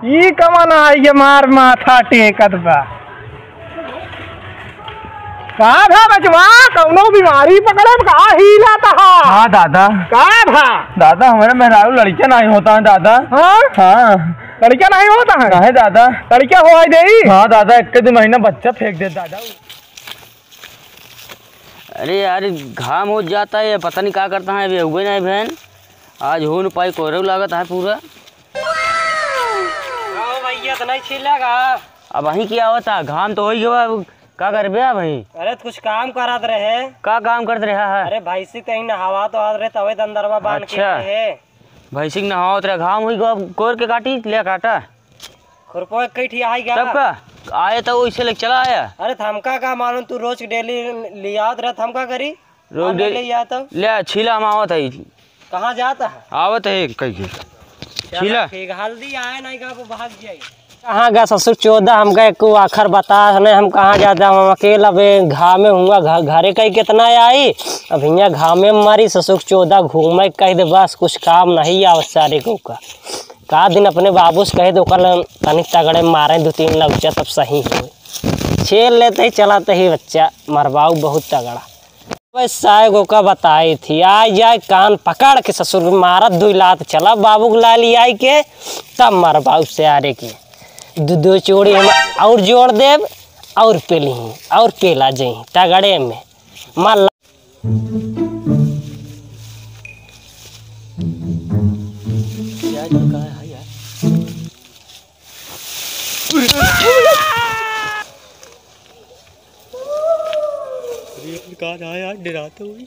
ई कमाना है ये मार माथा टेकत बा का भा बचवा कौनो बीमारी पकड़े का हीला था। हाँ दादा। का भा दादा हमारे मेहरारू लड़कियां नहीं होता है दादा। हाँ हाँ लड़कियां नहीं होता है। नहीं दादा लड़कियां हो दे। हाँ दादा 1 महीना बच्चा फेंक दे दादा। अरे यार घाम हो जाता है पता नहीं क्या करता है अभी हुए नहीं बहन आज हो न पाई कोहरे लागत है पूरा भैया तो नहीं छिलेगा अब वहीं क्या होता घाम तो हो ही गया क्या कर भैया भाई। अरे कुछ काम करत रहे क्या काम करते रहा है। अरे भैंसी कहीं नहावा तो आ रहे तवे अंदरवा बांध के है भैंसी नहाओ तेरा घाम हुई गया कोर के काटी ले काटा खुरपो कई ठी आई गया तब का आए तो वैसे लेके चला आया। अरे थमका का मालूम तू रोज डेली लियात रहे थमका करी रोज डेली लिया तो ले छीला हम आवत है कहाँ जाता है आवत है कहीं छीला ठीक हल्दी आए नहीं का भाग जाए कहाँ गया ससुर 14 हम गए को आखिर बता नहीं हम कहाँ जाता हम अकेला घा में हूँगा घरे कहीं कितना आई अब यहाँ घा में मारी ससुर 14 घूमे कह दे बस कुछ काम नहीं आवत सारे को का दिन अपने बाबू से कहे तो कल तनिक तगड़े मारे 2-3 लौचा तब सही हो छेल लेते ही चलाते ही बच्चा मरवाऊ बहुत तगड़ा बस साय का बताई थी आ जाए कान पकड़ के ससुर मारत 2 लात चला बाबू को ला लिया के तब मरवाऊ से आरे की 2 चोड़ी हम और जोड़ देव और पेली और पेला जही तगड़े में माल यार डराते हुए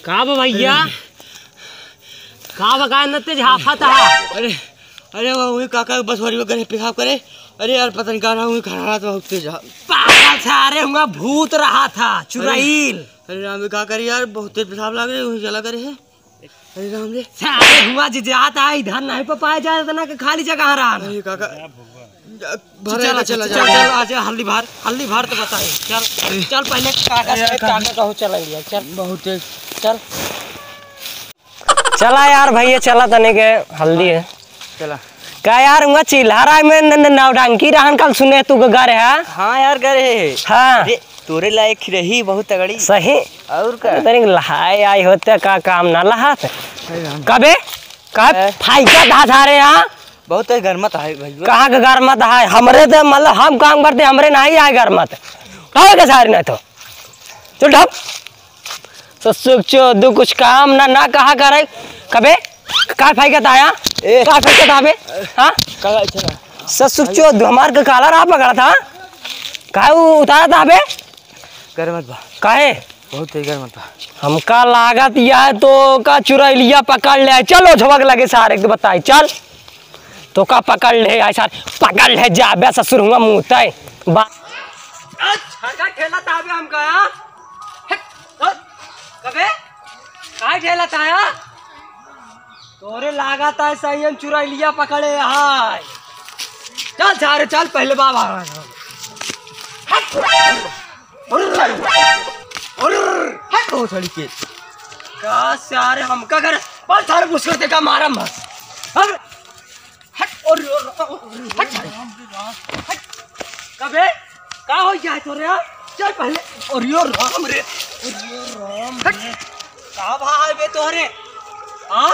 का भैया का बका नते झाफा था। अरे अरे वो काका बस वाली वगैरह पेशाब करे। अरे यार पता नहीं कहा रहा हूँ खाना तो तेज पागल था। अरे हुआ भूत रहा था चुराइल। अरे राम क्या करे यार बहुत तेज पेशाब लग रहे वही चला करे है। अरे राम रे सारे हुआ जाता है इधर नहीं पाया जाए इतना कि खाली जगह रहा। अरे काका चल चल चल चल आज हल्दी भार तो बताए चल चल पहले काका कहो चलेंगे चल बहुत तेज चल चला यार भैया चला तने के हल्दी है चला का यार हुआ चिल्हारा में नौटंकी रहन कल सुने तू घर है। हाँ यार करे हाँ तोरे लायक रही बहुत तगड़ी सही और का तनिक लहाए आई होते का काम ना लहात कबे का फाइका धा रहे यहाँ बहुत गर्मत है भाई। कहाँ का गर्मत है हमरे तो मतलब हम काम करते हमरे नहीं आए गर्मत कहाँ के सारे नहीं तो चल ढप तो सुख चो दू कुछ काम ना कहा करे कबे का फाइका था यहाँ का फाइका था बे हाँ ससुर चो हमार का काला रहा पकड़ा था काहे उतारा था बे गर्मत बा काहे बहुत तेज गर्मत बा हमका लागत या तो का चुरा लिया पकड़ ले चलो झपक लगे सारे के बताई चल तो का पकड़ ले ऐसा पकड़ ले जाबे ससुर हुआ मुँहते बा अच्छा खेला था बे हमका कबे काय खेला था यार तोरे लागत है सही हम चुरा लिया पकड़े हाय चल सारे चल पहले बाबा का सारे हमका घर पर सारे मुश्किल से का मारा मत कबे का हो जाए तोरे चल पहले और यो राम रे का भाई बे तोरे हाँ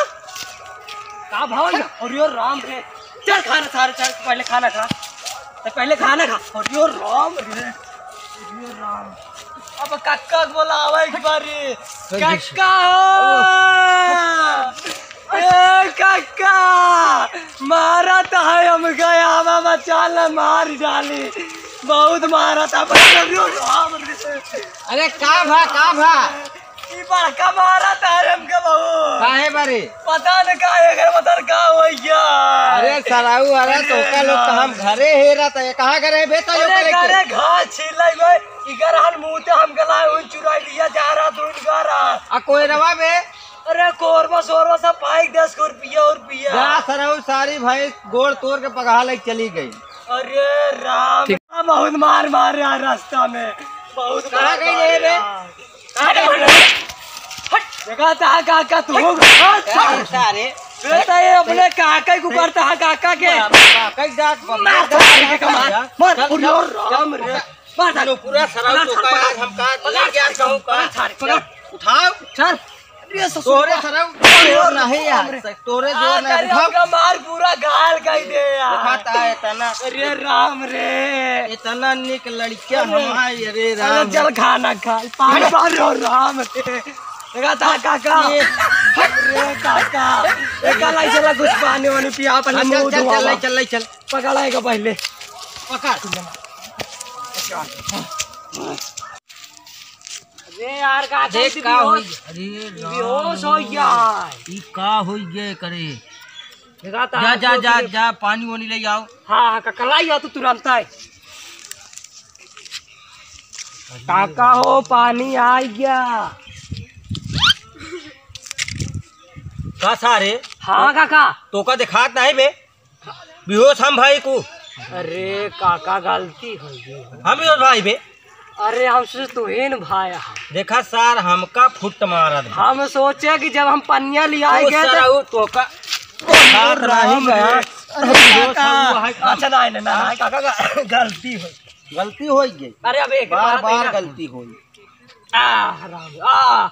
का भाई और यो राम रे चल खाना सारे चल पहले खाना खा तो पहले खाना खा और यो राम रे यो राम अब काका बोला आवा एक बारी काका ए काका मारा था हम गया बाबा चाल मार डाली बहुत मारा था अरे का भा बड़का मारा था हमका बहुत काहे बारे पता न काहे घर मतर का होइया। अरे सराऊ अरे तो का लोग हम घरे हे रहता है कहां करे बेटा लोग करे घरे घास छिलाई में इगर हन मुंहते हम गला उन चुरा लिया जा रहा तो इनका आ कोई रवा बे अरे कोरबा सोरबा सब पाइक 10 रुपया और पिया जा सराऊ सारी भाई गोड़ तोड़ के पगहा ले चली गई। अरे राम बहुत मार यार रास्ता में बहुत कहां गई रे बे देखा था काका तू सारे बेटा ये अपने काका को करता है काका के कई दांत मार राम रे मार पूरा सराउ तो का आज हम का ले गया कहूं का उठाओ चल तोरे सराउ जोर नहीं यार तोरे जोर नहीं उठाओ मार पूरा गाल कर दे यार दिखाता है तना अरे राम रे इतना निक लड़किया हमारी अरे राम चल खाना खा पानी मारो राम रे देखा था काका अरे काका देखा लाई चला कुछ पानी वानी पिया पहले मुंह धोवा चल पकड़ाएगा पहले पकड़ अरे यार का देख का होई अरे बेहोश हो गया ई का होई गे करे देखा था जा पानी वानी ले आओ हाँ काका लाई आ तू तुरंत आए काका हो पानी आ गया का सारे हाँ काका तो का दिखात नहीं बे बेहोश हम भाई को अरे काका गलती हो गई हम बेहोश भाई बे अरे हमसे तो इन भाई देखा सार हमका फुट मारा दे हम सोचे कि जब हम पनिया ले आएंगे तो का हाथ नहीं गया अच्छा नहीं काका गलती हो गलती हो गई अरे अब एक बार गलती हो राम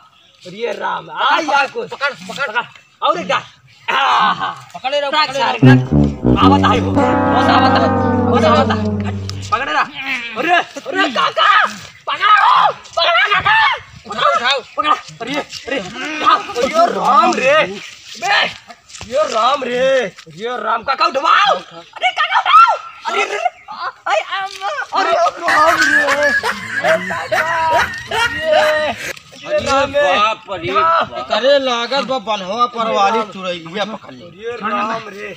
ये राम यार कुछ पकड़ और एक पकड़े रहो आवत है वो आवत पकड़े रहा अरे अरे काका पकड़ा काका उठाओ पकड़ा अरे ये राम रे बे ये राम काका उठाओ अरे काका उठाओ अरे अरे राम रे बाप रे करे लागत बा बनवा परवाली चुरैलिया पकड़ ले ये राम रे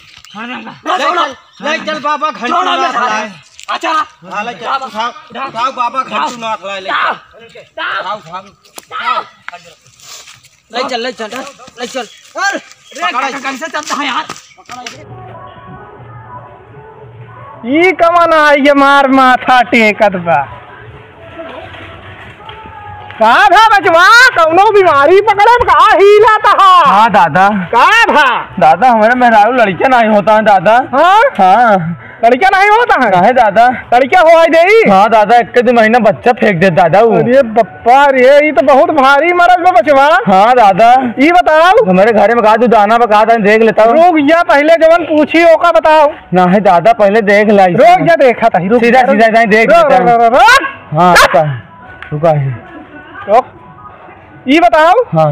ले चल बाबा घंटू ना खलाए अच्छा ले चल उठाओ बाबा घंटू ना खलाए ले उठाओ ले चल अरे काका कैसे चलता है यार ई कमाना है ये मार माथा टेकत बा का भा बचवा कौनो बीमारी पकड़े का हिलाता है हाँ दादा का भा दादा हमारे मेहरारू लड़कियां नहीं होता है दादा। हाँ लड़कियां नहीं होता है काहे दादा लड़कियां हो आई दे हाँ दादा 1 महीना बच्चा फेंक दे दादा वो। अरे बप्पा रे ये तो बहुत भारी मरज बा बचवा। हाँ दादा ये बताओ हमारे घर में कहा तू दाना पका देख लेता हूँ। रोग या पहले जवन पूछी ओका बताओ ना है दादा पहले देख ला रोग या देखा था सीधा देख हाँ रुका है ये बताओ हाँ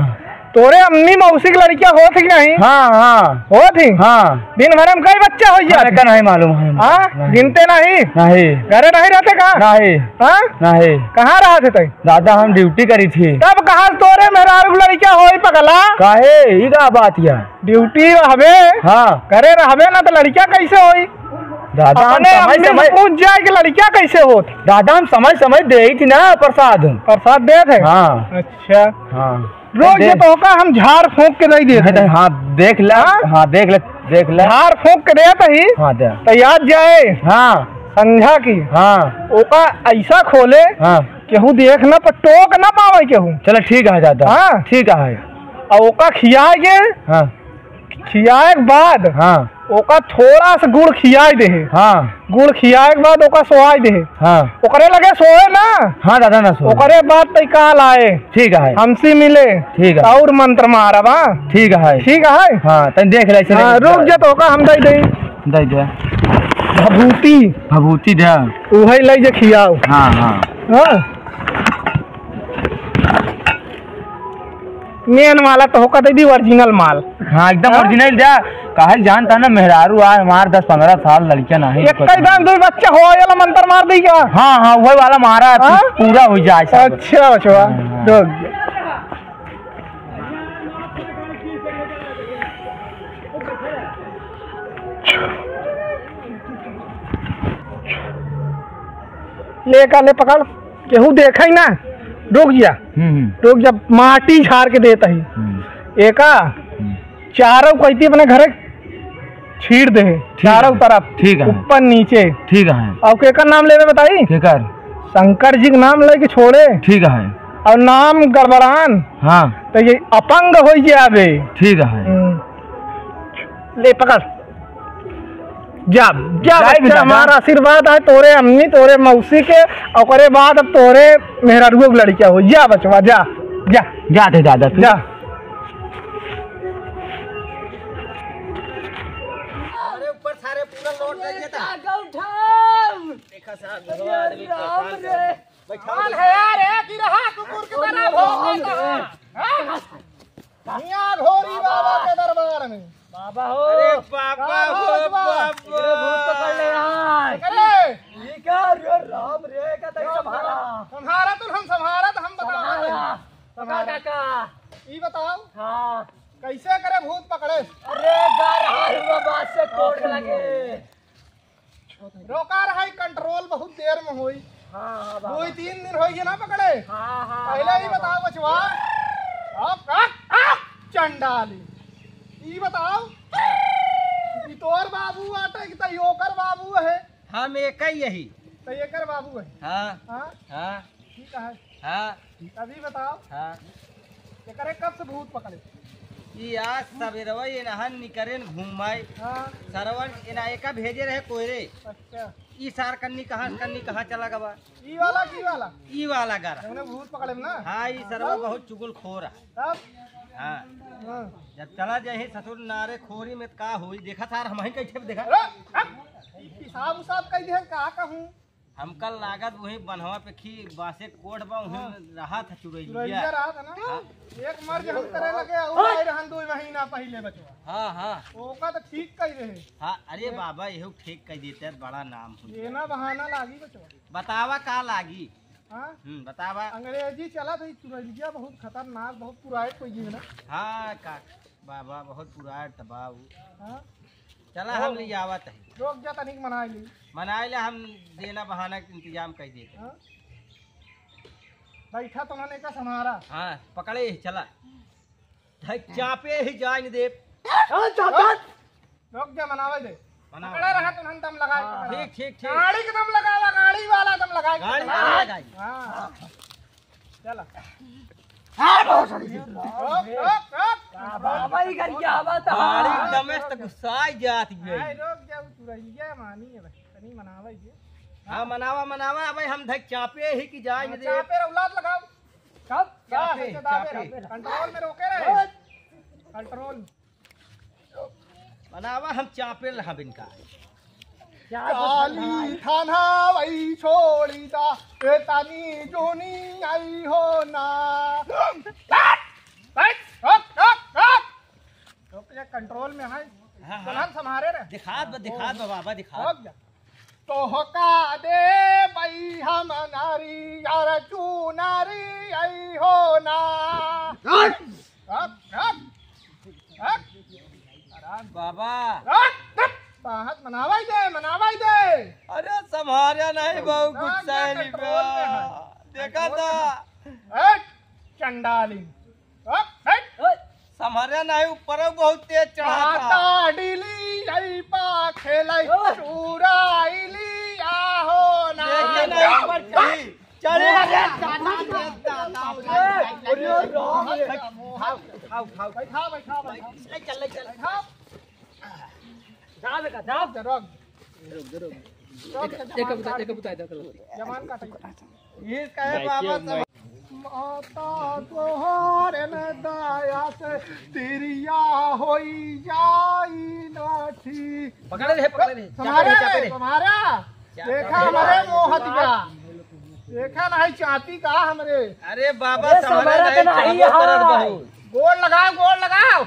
तोरे अम्मी मौसी की लड़कियां हो थी नहीं? हाँ हो थी। हाँ दिन भर में कई बच्चा हो का नहीं मालूम है। हाँ गिनते नहीं घरे नहीं रहते कहाँ नहीं कहाँ रहे थे दादा हम ड्यूटी करी थी तब कहा तोरे मेहरारू लड़कियां हो पगला काहे ई का बात या ड्यूटी रहबे हाँ घरे रहबे ना तो लड़कियां कैसे होई दादा हम समय पूछ जाए कि लड़कियां कैसे होती दादा हम समय दे थी ना प्रसाद दे थे। हाँ अच्छा हाँ रोज ये तो होगा हम झाड़ फूंक के नहीं देते। हाँ देख ले हाँ देख ले झाड़ फूंक के देते ही हाँ दे तो याद जाए हाँ संझा की हाँ ओका ऐसा खोले हाँ केहू देख न पर टोक न पावे केहू। चलो ठीक है दादा हाँ ठीक है और ओका खियाए हाँ खियाए के बाद हाँ ओका थोड़ा सा गुड़ खियाए दे हाँ गुड़ खियाए के बाद ओका सोआए दे हाँ ओकरे लगे सोए ना हाँ दादा ना सो ओकरे बाद तय काल आए ठीक है हमसे मिले ठीक है और मंत्र मारब ठीक है हाँ तन देख ले रुक जा तो हम दे दे भभूति दे उहे ले जे खियाओ। हाँ हाँ हाँ मेन वाला तो होका दे ओरिजिनल माल। हाँ एकदम ओरिजिनल दे काहे जानता ना मेहरारू आ हमार 10-15 साल लड़कियां नहीं एक कई दान दो बच्चा हो वाला मंत्र मार दी क्या? हाँ वही वाला मारा पूरा हो जाए। अच्छा बचवा ले पकड़ केहू देखा ही ना रुक जा माटी झाड़ के देता ही एका चारों कहती अपने घरे छीड़ दे चारों तरफ ठीक है ऊपर नीचे ठीक है और केकर नाम लेवे बताई केकर शंकर जी का नाम लेके छोड़े ठीक है और नाम गड़बड़ान हाँ तो ये अपंग हो जावे। ठीक है। ले पकड़ जा जा बच्चा, हमारा आशीर्वाद है तोरे अम्मी तोरे मौसी के, और करे बाद अब तोरे मेहरारू की लड़किया हो। जा बचवा जा जा जाते दादा जा। ऊपर सारे पूरा लौट जाइए था। देखा साहब कौन है यार है कि रहा कुकुर की तरह भौंकता यहाँ घोरी बाबा के दरबार में। बाबा हो, अरे बाबा हो बाबा भूत पकड़ ले यार। करे ये क्या रे राम रे का तक संभाला संहारा तो हम संहारा तो हम बताओ संभाला का। ये बताओ हाँ कैसे करे भूत पकड़े। अरे गार बात से कोट लगे। रोका रहा कंट्रोल बहुत देर में हुई। हाँ 2-3 दिन हो ना पकड़े। हाँ हाँ पहले ही बताओ बचवा चंडाली ये बताओ कि तोर बाबू आटे कि तयोकर बाबू है। हम एक ही यही। तयकर बाबू है। हाँ हाँ हाँ ठीक है। हाँ अभी बताओ हाँ ये करे कब से भूत पकड़े। ये आज सवेरवा इनहन निकरेन घूमाए हाँ सरवन इनायका भेजे रहे कोयरे। अच्छा ई सार कन्नी कहाँ चला गवा। ई वाला की वाला ई वाला गारा। हमने भूत पकड़े ना हाँ ई सरवा बहुत चुगल खोर है। तब हाँ हाँ। जब चला जाए ससुर नारे खोरी में का हुई देखा सार हम ही कैसे देखा। हिसाब उसाब कई दे का कहूँ हम कल लागत वही बनवा पे खी बासे कोट बा वही रहा था चुरैया चुरैया। रहा था ना। एक मर्ज हम करे लगे और रहन 2 महीना पहले बचवा। हाँ हाँ ओका तो ठीक कही रहे। हाँ अरे बाबा यही ठीक कह देते बड़ा नाम हुई। ये ना बहाना लागी बचवा। बतावा का लागी। हाँ बतावा। अंग्रेजी चला तो चुरैया बहुत खतरनाक बहुत पुराने कोई जी ना। हाँ का बाबा बहुत पुराना तबाह। हाँ चला हम ले आवत है। रोक जा तनिक मना ली मनाए ले हम देना बहाना के इंतजाम कर देते। हाँ? बैठा तुमने का समारा। हाँ पकड़े चला चापे ही जाए दे। रोक जा मनावे दे। पकड़े रहा तुमने दम लगाए। ठीक ठीक ठीक गाड़ी का दम लगावा गाड़ी वाला दम लगाए। गाड़ी लगाई। हाँ चला रोक रोक रोक बाबा ही कर क्या बात गाड़ी दमे तक गुस्सा जाती है। रोक जा चुरैया मानी है तनी मनावे दे। हाँ मनावा मनावा भाई हम धक चापे ही की जाए दे। चापे औलाद लगाओ। कब चापे कंट्रोल में रोके रहे। कंट्रोल मनावा हम चापे रहा बिनका। काली थाना वही छोड़ी दा ए तानी जोनी आई हो ना। कंट्रोल में है। हम संभारे रहे। दिखा बाबा दिखा। तो होका दे भाई हम नारी यार चू नारी आई हो ना। बाबा बाहत मनावाई दे। अरे संभारा नहीं बहु गुस्सा है देखा था चंडाली संभारा नहीं ऊपर बहुत तेज चढ़ा आता डिली आई पा खेलाई चुराईली आहो ना। चले माता तोहर में दया से तिरिया होई जाई नाठी। पकड़े रहे तुम्हारा देखा हमारे मोहतिया देखा नहीं चाहती का हमरे। अरे बाबा संभारा नहीं बहुत गोल लगाओ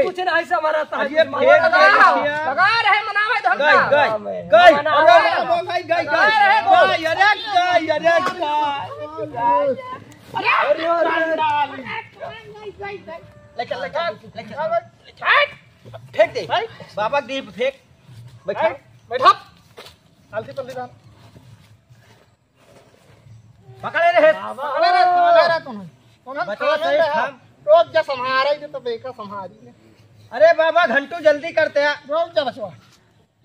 कुछ नहीं समारा था। ये फेंक लगा रहे मनावे फेंक दे बाबा दीप फेंक बैठा हल्दी पल्ली दान पकड़े रहे तुम्हें रोज जा संहारा ही तो बेका संहारी। अरे बाबा घंटू जल्दी करते हैं। रोज जा बचवा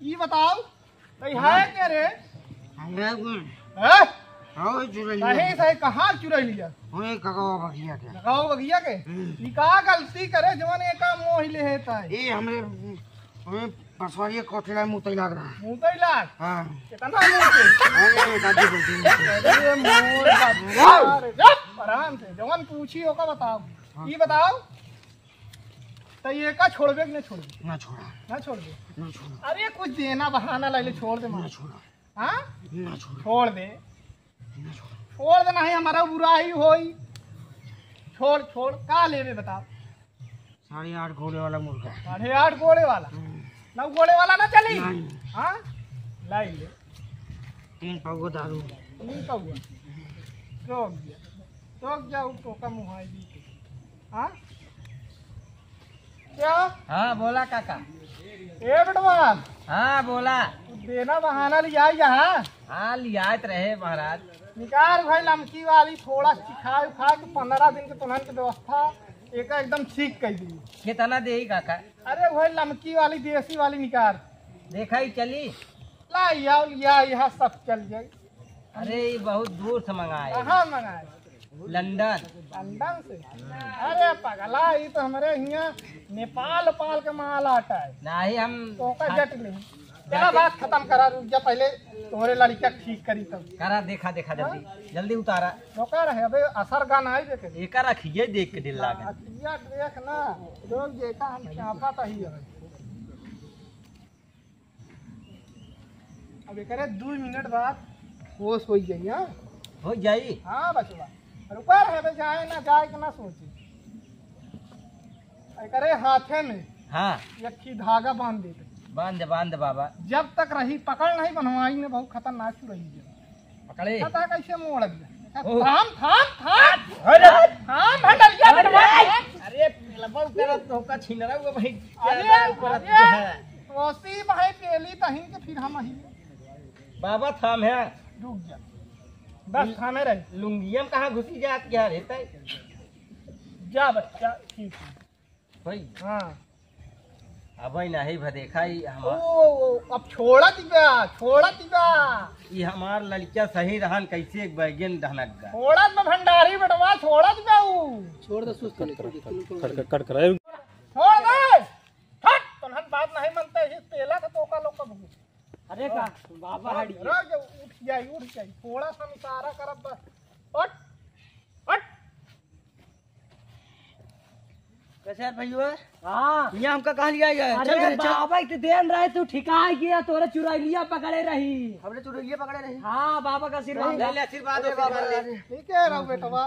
ये बताओ भाई है क्या रे। हाँ चुरा सही सही कहाँ चुरा लिया हमें काका बगिया के लगाओ बगिया के ई का गलती करे जवन एका मोह ले हेता है ये हमें पसवारिया कोठला मुतई लग रहा है मुंह तो लाग हाँ कितना मुंह से अरे दादी बोलती है अरे मोर बाप जब आराम से जवन पूछी ओका बताओ ई बताओ तो ये का छोड़बे कि नहीं छोड़बे ना छोड़ा ना छोड़बे ना छोड़ा अरे कुछ देना बहाना ले ले छोड़ दे ना मार छोड़ा हाँ ना छोड़ा छोड़ दे ना छोड़ा छोड़ देना है हमारा बुराई होई छोड़ छोड़ का लेवे बताओ 8.5 घोड़े वाला मुर्गा 8.5 घोड़े वाला 9 घोड़े वाला ना चली नहीं। हाँ लाई ले 3 पगो दारू नहीं तो हुआ रोक जाओ टोका मुहाई दी के। हाँ क्या हाँ बोला काका। ए बेटवा हाँ बोला। तू देना बहाना लिया यहाँ हाँ लियात रहे महाराज। निकाल भाई लमकी वाली थोड़ा सिखा उखा के 15 दिन के तुरंत की व्यवस्था एक एकदम ठीक कर दी। कितना दे काका? अरे भाई लमकी वाली देसी वाली निकाल देखा ही चली। ला यहाँ सब चल जाए। अरे ये बहुत दूर से मंगाए। कहाँ मंगाए? लंदन। लंदन से? अरे पगला ये तो हमारे यहाँ नेपाल के माल आता है। नहीं हम तो का जट ले तेरा बात खत्म करा रुक जा पहले तुम्हारे लड़का ठीक करी तब करा। देखा देखा जल्दी जल्दी उतारा। रोका रहे अबे असर गाना है देखे एक रखिए देख के दिल लागे। अतिया देख ना लोग देखा हम चाहता था ही है। अब करे 2 मिनट बाद होश हो जाइए। हाँ हो जाई। हाँ बचवा रुका रहे बे जाए ना जाए के ना सोचे। करे हाथे में हाँ यक्खी धागा बांध देते बांध बाबा। जब तक रही पकड़ नहीं बनवाई में बहुत खतरनाक रही है। पकड़े पता कैसे मोड़ दिया। ओह। थाम भंडरिया बेटवा। अरे लबल करत धोखा छीन रहा हुआ भाई। अरे कोसी भाई पेली तहिन के फिर हम ही बाबा थाम है। रुक जा बस थामे रहे। लुंगियम कहाँ घुसी जात क्या रहता है? जा बच्चा ठीक है भाई हाँ। अब नहीं भदेखा ही हम अब छोड़ा दिबा ये हमार लड़किया सही रहन कैसे एक बैगन ढनक गा। छोड़ा में भंडारी बेटवा छोड़ा दिबा छोड़ दे सुस्त छोड़ दे हट तोहन बात नहीं मनते है तेला तो तोका लोग का भूख। अरे का बाबा हड़ी उठ जाई थोड़ा सा इशारा करब बस हट हट। कैसे यार भैया हाँ यहाँ हमका कहाँ लिया गया? चल अरे घरे चल। बाबा इतने देन रहे तू ठिकाई किया तोरे चुरैलिया पकड़े रही। हमने चुड़ैलिया पकड़े नहीं। हाँ बाबा का आशीर्वाद। आशीर्वाद है बाबा। ठीक है रहो बेटवा।